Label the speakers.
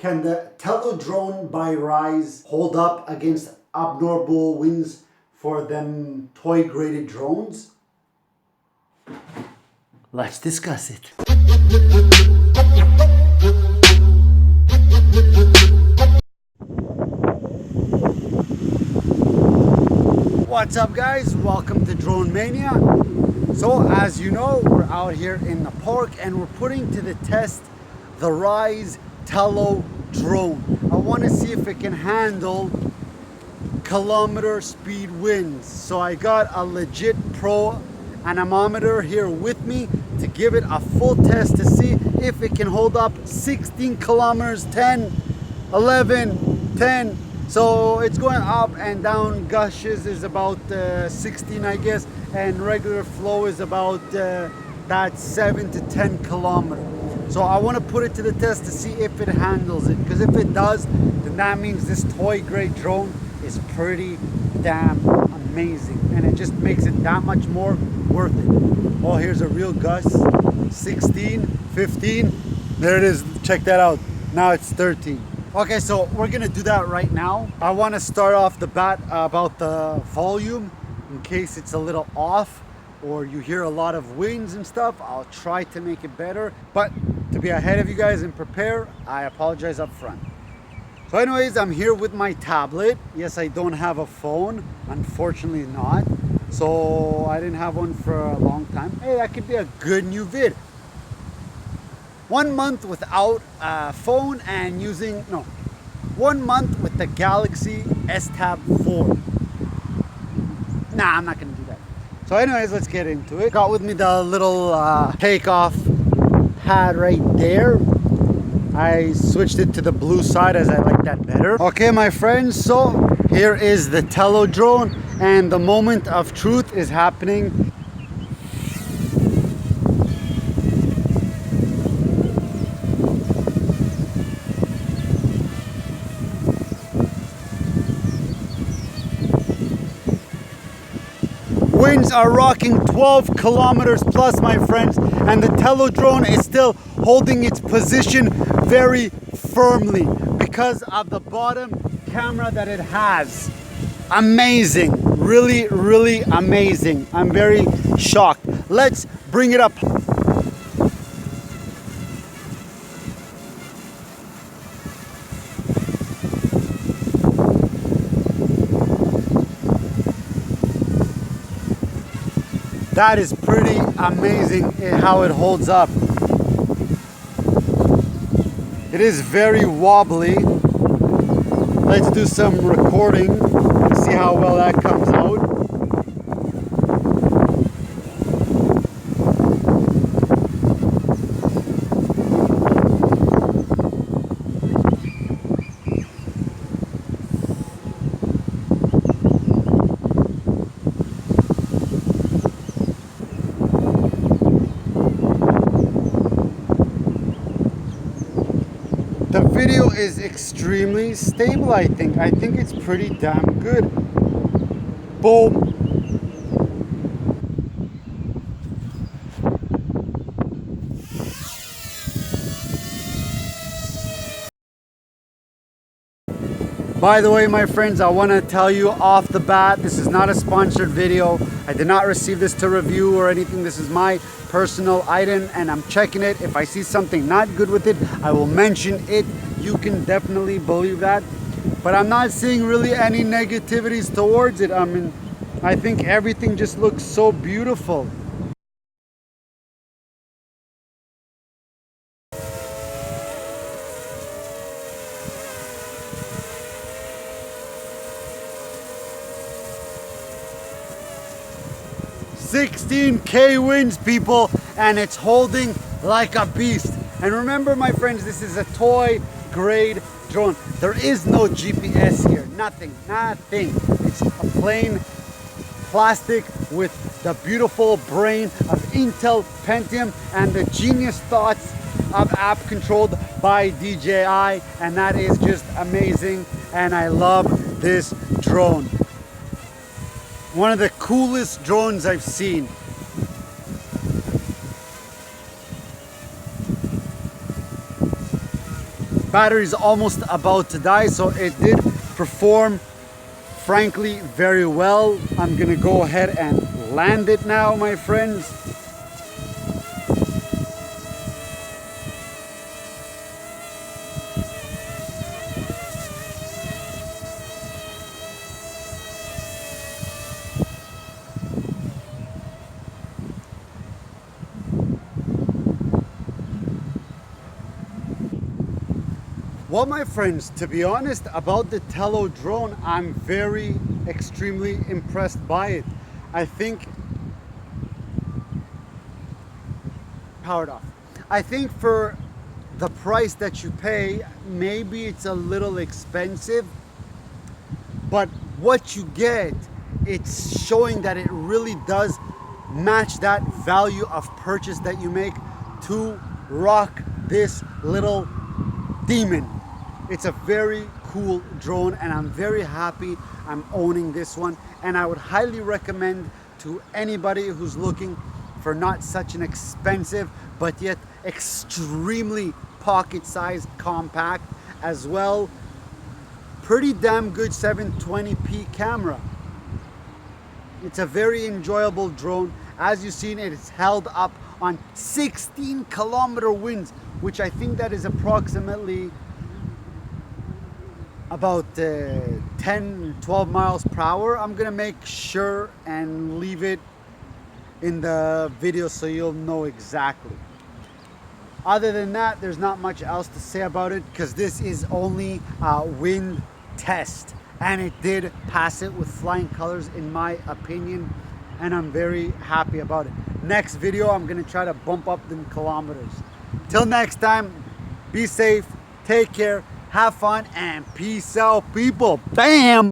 Speaker 1: Can the Tello drone by Ryze hold up against abnormal winds for them toy graded drones? Let's discuss it. What's up guys, welcome to Drone Mania. So as you know, we're out here in the park and we're putting to the test the Ryze Tello drone. I want to see if it can handle kilometer speed winds. So I got a legit pro anemometer here with me to give it a full test to see if it can hold up 16 kilometers, 10, 11, 10. So it's going up and down. Gushes is about 16 I guess, and regular flow is about that 7 to 10 kilometers. So I want to put it to the test to see if it handles it, because if it does, then that means this toy grade drone is pretty damn amazing, and it just makes it that much more worth it. Oh, here's a real gust. 16, 15, there it is. Check that out. Now it's 13. Okay, so we're gonna do that right now. I want to start off the bat about the volume in case it's a little off or you hear a lot of winds and stuff. I'll try to make it better, but to be ahead of you guys and prepare, I apologize up front. So anyways, I'm here with my tablet. Yes, I don't have a phone, unfortunately not. So I didn't have one for a long time. Hey, that could be a good new vid. 1 month without a phone and using, 1 month with the Galaxy S Tab 4. Nah, I'm not gonna do that. So anyways, let's get into it. Got with me the little takeoff pad right there. I switched it to the blue side as I like that better. Okay, my friends, so here is the Tello drone and the moment of truth is happening. Winds are rocking 12 kilometers plus, my friends, and the Tello drone is still holding its position very firmly because of the bottom camera that it has. Amazing, really, really amazing. I'm very shocked. Let's bring it up. That is pretty amazing how it holds up. It is very wobbly. Let's do some recording to see how well that comes out. The video is extremely stable, I think. I think it's pretty damn good. Boom. By the way, my friends, I want to tell you off the bat, this is not a sponsored video. I did not receive this to review or anything. This is my personal item and I'm checking it. If I see something not good with it, I will mention it. You can definitely believe that. But I'm not seeing really any negativities towards it. I mean, I think everything just looks so beautiful. $16K winds, people, and it's holding like a beast. And remember, my friends, this is a toy grade drone. There is no GPS here, nothing. It's a plain plastic with the beautiful brain of Intel Pentium and the genius thoughts of app controlled by DJI, and that is just amazing. And I love this drone. One of the coolest drones I've seen. battery's almost about to die, so it did perform frankly very well. I'm gonna go ahead and land it now, my friends. Well, my friends, to be honest about the Tello drone, I'm very extremely impressed by it. I think powered off. I think for the price that you pay, maybe it's a little expensive, but what you get, it's showing that it really does match that value of purchase that you make to rock this little demon. It's a very cool drone and I'm very happy I'm owning this one, and I would highly recommend to anybody who's looking for not such an expensive but yet extremely pocket-sized compact, as well pretty damn good 720p camera. It's a very enjoyable drone. As you've seen, it is held up on 16-kilometer winds, which I think that is approximately about 10-12 miles per hour. I'm gonna make sure and leave it in the video so you'll know exactly. Other than that, there's not much else to say about it, because this is only a wind test and it did pass it with flying colors in my opinion, and I'm very happy about it. Next video, I'm gonna try to bump up them kilometers. Till next time, be safe, take care, have fun, and peace out, people. Bam!